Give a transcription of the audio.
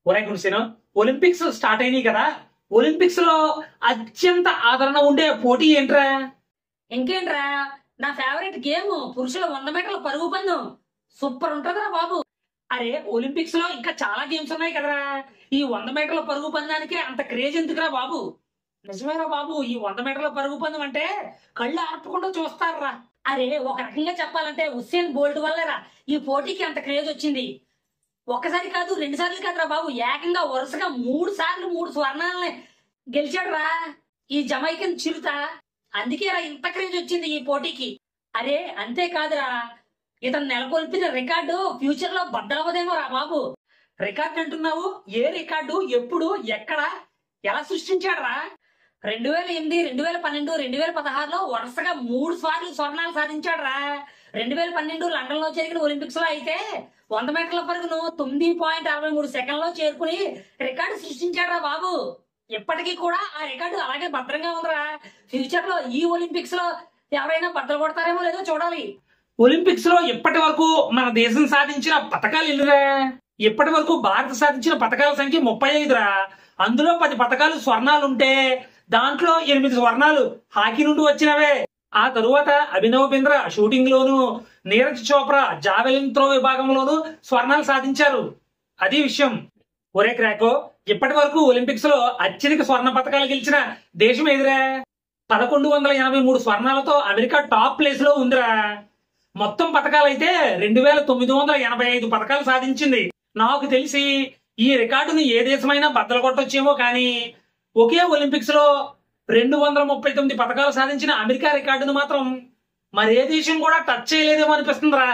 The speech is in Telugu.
ఒరే గురుసేను, ఒలింపిక్స్ స్టార్ట్ అయినాయి కదా. ఒలింపిక్స్ లో అత్యంత ఆదరణ ఉండే పోటీ ఏంట్రా? ఇంకేంట్రా, నా ఫేవరెట్ గేమ్ పురుషుల 100 మీటర్ల పరుగు పందెం. సూపర్ ఉంటదిరా బాబు. అరే, ఒలింపిక్స్ లో ఇంకా చాలా గేమ్స్ ఉన్నాయి కదరా. ఈ 100 మీటర్ల పరుగు పందానికే అంత క్రేజ్ ఎందుకురా బాబు? నిజమేరా బాబు, ఈ 100 మీటర్ల పరుగు పందెం అంటే కళ్ళు ఆర్పకుండా చూస్తారా. అరే, ఒక రకంగా చెప్పాలంటే హుస్సేన్ బోల్ట్ వల్లరా ఈ పోటీకి అంత క్రేజ్ వచ్చింది. ఒక్కసారి కాదు, 2 సార్లు కాదురా బాబు, ఏకంగా వరుసగా 3 సార్లు 3 స్వర్ణాలని గెలిచాడురా ఈ జమైకన్ చిరుత. అందుకేరా ఇంత క్రేజ్ వచ్చింది ఈ పోటీకి. అరే అంతేకాదురా, ఇతను నెలకొల్పిన రికార్డు ఫ్యూచర్ లో బద్దలవదేమో రా బాబు. రికార్డ్ అంటున్నావు? ఏ రికార్డు, ఎప్పుడు, ఎక్కడ, ఎలా సృష్టించాడురా? 2008, 2012, 2016లో వరుసగా 3 సార్లు స్వర్ణాలు సాధించాడురా. 2012 లండన్ లో జరిగిన ఒలింపిక్స్ లో అయితే 100 మీటర్ల పరుగును 9.63 సెకండ్లో చేరుకుని రికార్డు సృష్టించాడురా బాబు. ఇప్పటికీ కూడా ఆ రికార్డు అలాగే భద్రంగా ఉందిరా. ఫ్యూచర్ లో ఈ ఒలింపిక్స్ లో ఎవరైనా బద్దలు కొడతారేమో లేదో చూడాలి. ఒలింపిక్స్ లో ఇప్పటి వరకు మన దేశం సాధించిన పథకాలు ఎన్నిరా? ఇప్పటి వరకు భారత్ సాధించిన పథకాల సంఖ్య 35రా. అందులో 10 పథకాలు స్వర్ణాలుంటే దాంట్లో 8 స్వర్ణాలు హాకీ నుండి వచ్చినవే. ఆ తరువాత అభినవ్ బింద్రా షూటింగ్ లోను, నీరజ్ చోప్రా జావెలిన్ త్రో విభాగంలోనూ స్వర్ణాలు సాధించారు. అది విషయం. ఒరే క్రాకో, ఇప్పటి వరకు ఒలింపిక్స్ లో అత్యధిక స్వర్ణ పథకాలు గెలిచిన దేశం ఎదురా? 1183 స్వర్ణాలతో అమెరికా టాప్ ప్లేస్ లో ఉందిరా. మొత్తం పథకాలైతే 2985 పథకాలు సాధించింది. నాకు తెలిసి ఈ రికార్డును ఏ దేశమైనా బద్దలు కొట్టొచ్చేమో కానీ ఒకే ఒలింపిక్స్ లో 239 పథకాలు సాధించిన అమెరికా రికార్డును మాత్రం మరే దేశం కూడా టచ్ చేయలేదేమో అనిపిస్తుందిరా.